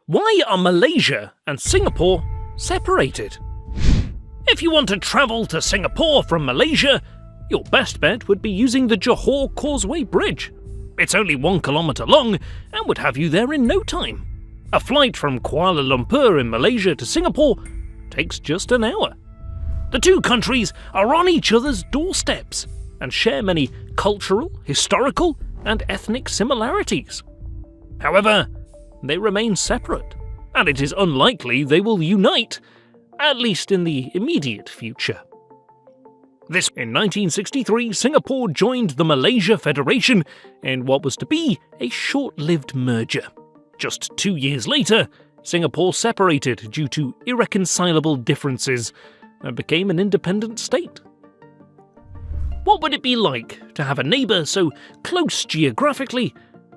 Why are Malaysia and Singapore separated? If you want to travel to Singapore from Malaysia, your best bet would be using the Johor Causeway Bridge. It's only 1 kilometer long and would have you there in no time. A flight from Kuala Lumpur in Malaysia to Singapore takes just an hour. The two countries are on each other's doorsteps and share many cultural, historical, and ethnic similarities. However, they remain separate, and it is unlikely they will unite, at least in the immediate future. In 1963, Singapore joined the Malaysia Federation in what was to be a short-lived merger. Just 2 years later, Singapore separated due to irreconcilable differences and became an independent state. What would it be like to have a neighbour so close geographically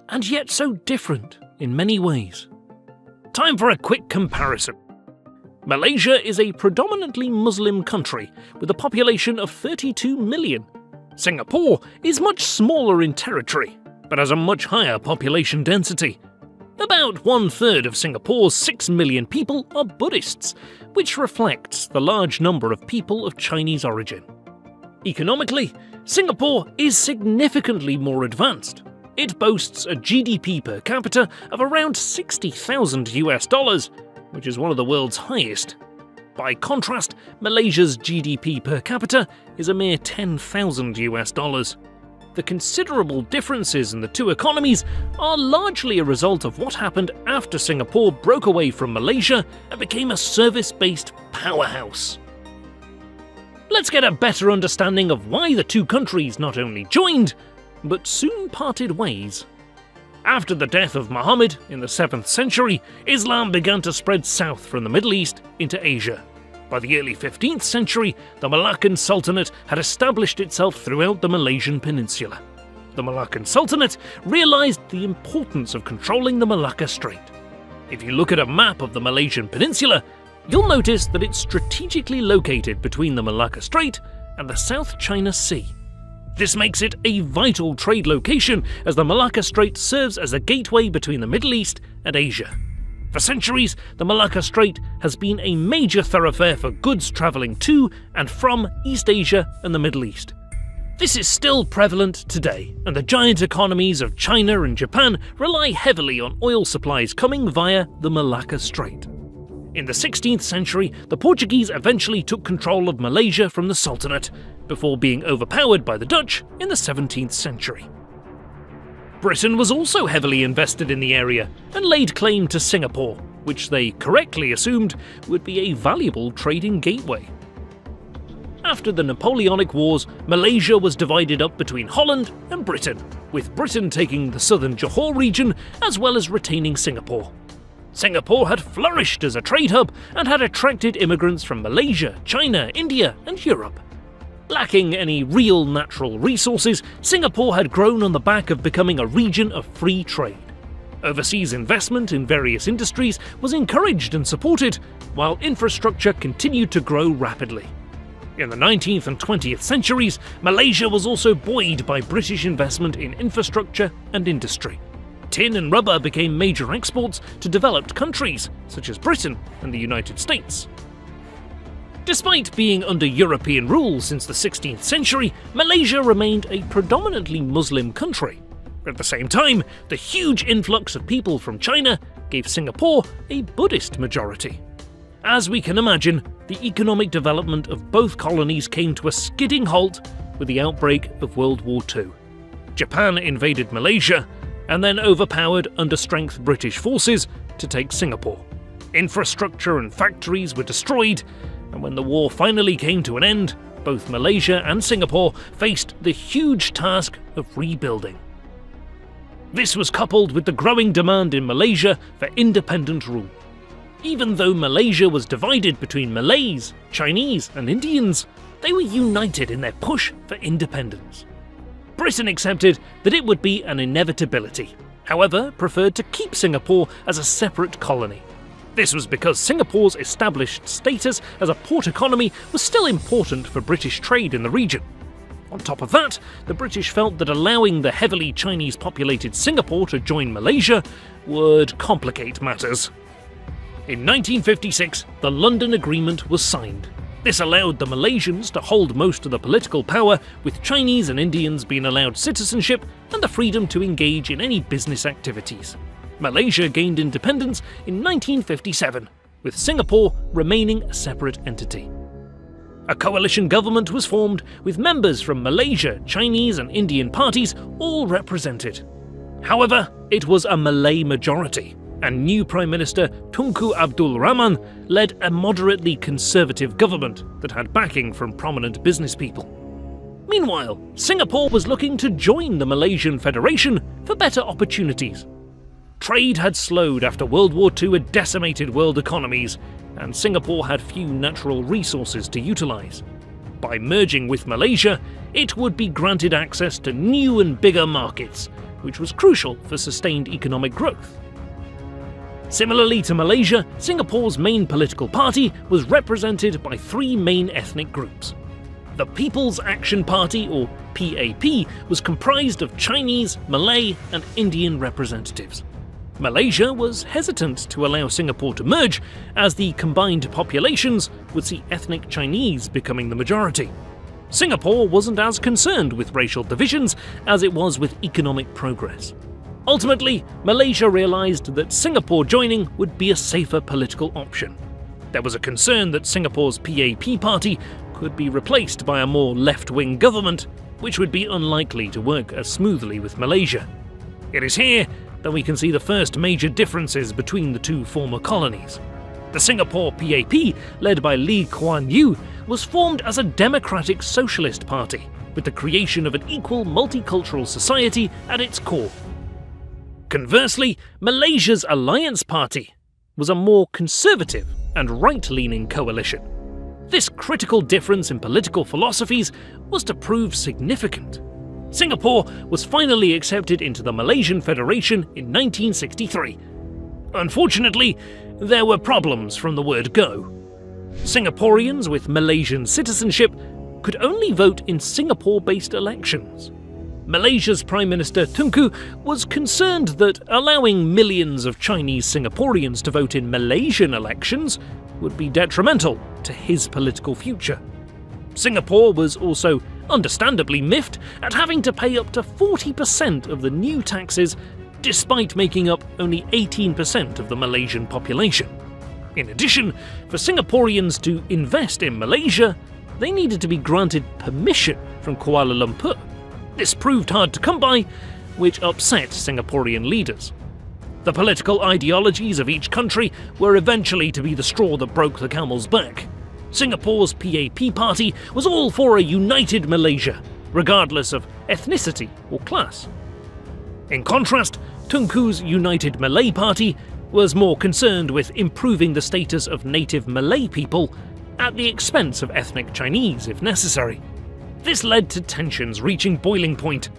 and yet so different in many ways? Time for a quick comparison. Malaysia is a predominantly Muslim country with a population of 32 million. Singapore is much smaller in territory, but has a much higher population density. About 1/3 of Singapore's 6 million people are Buddhists, which reflects the large number of people of Chinese origin. Economically, Singapore is significantly more advanced. It boasts a GDP per capita of around $60,000, which is one of the world's highest. By contrast, Malaysia's GDP per capita is a mere $10,000. The considerable differences in the two economies are largely a result of what happened after Singapore broke away from Malaysia and became a service-based powerhouse. Let's get a better understanding of why the two countries not only joined, but soon parted ways. After the death of Muhammad in the 7th century, Islam began to spread south from the Middle East into Asia. By the early 15th century, the Malaccan Sultanate had established itself throughout the Malaysian peninsula. The Malaccan Sultanate realised the importance of controlling the Malacca Strait. If you look at a map of the Malaysian peninsula, you'll notice that it's strategically located between the Malacca Strait and the South China Sea. This makes it a vital trade location as the Malacca Strait serves as a gateway between the Middle East and Asia. For centuries, the Malacca Strait has been a major thoroughfare for goods travelling to and from East Asia and the Middle East. This is still prevalent today, and the giant economies of China and Japan rely heavily on oil supplies coming via the Malacca Strait. In the 16th century, the Portuguese eventually took control of Malaysia from the Sultanate, before being overpowered by the Dutch in the 17th century. Britain was also heavily invested in the area and laid claim to Singapore, which they correctly assumed would be a valuable trading gateway. After the Napoleonic Wars, Malaysia was divided up between Holland and Britain, with Britain taking the southern Johor region as well as retaining Singapore. Singapore had flourished as a trade hub and had attracted immigrants from Malaysia, China, India, and Europe. Lacking any real natural resources, Singapore had grown on the back of becoming a region of free trade. Overseas investment in various industries was encouraged and supported, while infrastructure continued to grow rapidly. In the 19th and 20th centuries, Malaysia was also buoyed by British investment in infrastructure and industry. Tin and rubber became major exports to developed countries, such as Britain and the United States. Despite being under European rule since the 16th century, Malaysia remained a predominantly Muslim country. At the same time, the huge influx of people from China gave Singapore a Buddhist majority. As we can imagine, the economic development of both colonies came to a skidding halt with the outbreak of World War II. Japan invaded Malaysia and then overpowered understrength British forces to take Singapore. Infrastructure and factories were destroyed, and when the war finally came to an end, both Malaysia and Singapore faced the huge task of rebuilding. This was coupled with the growing demand in Malaysia for independent rule. Even though Malaysia was divided between Malays, Chinese, and Indians, they were united in their push for independence. Britain accepted that it would be an inevitability, however, preferred to keep Singapore as a separate colony. This was because Singapore's established status as a port economy was still important for British trade in the region. On top of that, the British felt that allowing the heavily Chinese-populated Singapore to join Malaysia would complicate matters. In 1956, the London Agreement was signed. This allowed the Malaysians to hold most of the political power, with Chinese and Indians being allowed citizenship and the freedom to engage in any business activities. Malaysia gained independence in 1957, with Singapore remaining a separate entity. A coalition government was formed with members from Malaysia, Chinese and Indian parties all represented. However, it was a Malay majority, and new Prime Minister Tunku Abdul Rahman led a moderately conservative government that had backing from prominent business people. Meanwhile, Singapore was looking to join the Malaysian Federation for better opportunities. Trade had slowed after World War II had decimated world economies, and Singapore had few natural resources to utilise. By merging with Malaysia, it would be granted access to new and bigger markets, which was crucial for sustained economic growth. Similarly to Malaysia, Singapore's main political party was represented by three main ethnic groups. The People's Action Party, or PAP, was comprised of Chinese, Malay and Indian representatives. Malaysia was hesitant to allow Singapore to merge, as the combined populations would see ethnic Chinese becoming the majority. Singapore wasn't as concerned with racial divisions as it was with economic progress. Ultimately, Malaysia realised that Singapore joining would be a safer political option. There was a concern that Singapore's PAP party could be replaced by a more left-wing government, which would be unlikely to work as smoothly with Malaysia. It is here that we can see the first major differences between the two former colonies. The Singapore PAP, led by Lee Kuan Yew, was formed as a democratic socialist party, with the creation of an equal multicultural society at its core. Conversely, Malaysia's Alliance Party was a more conservative and right-leaning coalition. This critical difference in political philosophies was to prove significant. Singapore was finally accepted into the Malaysian Federation in 1963. Unfortunately, there were problems from the word go. Singaporeans with Malaysian citizenship could only vote in Singapore-based elections. Malaysia's Prime Minister Tunku was concerned that allowing millions of Chinese Singaporeans to vote in Malaysian elections would be detrimental to his political future. Singapore was also understandably miffed at having to pay up to 40% of the new taxes, despite making up only 18% of the Malaysian population. In addition, for Singaporeans to invest in Malaysia, they needed to be granted permission from Kuala Lumpur. This proved hard to come by, which upset Singaporean leaders. The political ideologies of each country were eventually to be the straw that broke the camel's back. Singapore's PAP party was all for a united Malaysia, regardless of ethnicity or class. In contrast, Tunku's United Malay Party was more concerned with improving the status of native Malay people at the expense of ethnic Chinese if necessary. This led to tensions reaching boiling point,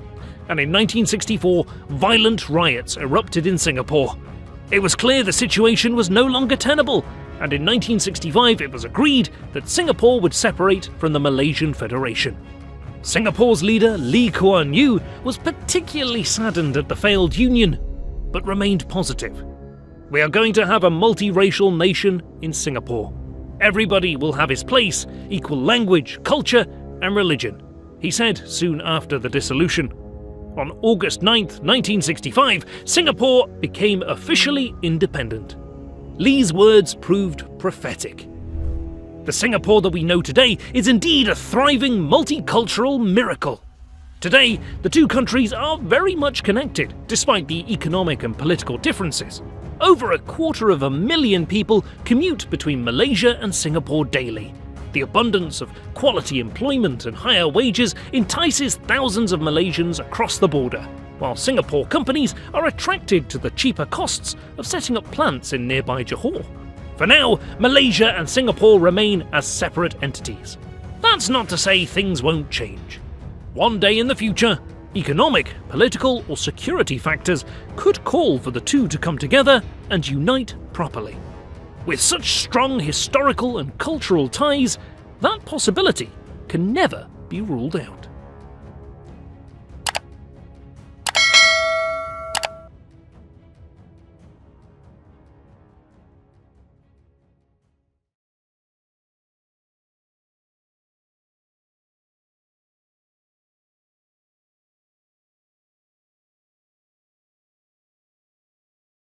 and in 1964, violent riots erupted in Singapore. It was clear the situation was no longer tenable, and in 1965 it was agreed that Singapore would separate from the Malaysian Federation. Singapore's leader Lee Kuan Yew was particularly saddened at the failed union, but remained positive. "We are going to have a multiracial nation in Singapore. Everybody will have his place, equal language, culture and religion," he said soon after the dissolution. On August 9, 1965, Singapore became officially independent. Lee's words proved prophetic. The Singapore that we know today is indeed a thriving multicultural miracle. Today, the two countries are very much connected, despite the economic and political differences. Over 250,000 people commute between Malaysia and Singapore daily. The abundance of quality employment and higher wages entices thousands of Malaysians across the border, while Singapore companies are attracted to the cheaper costs of setting up plants in nearby Johor. For now, Malaysia and Singapore remain as separate entities. That's not to say things won't change. One day in the future, economic, political or security factors could call for the two to come together and unite properly. With such strong historical and cultural ties, that possibility can never be ruled out.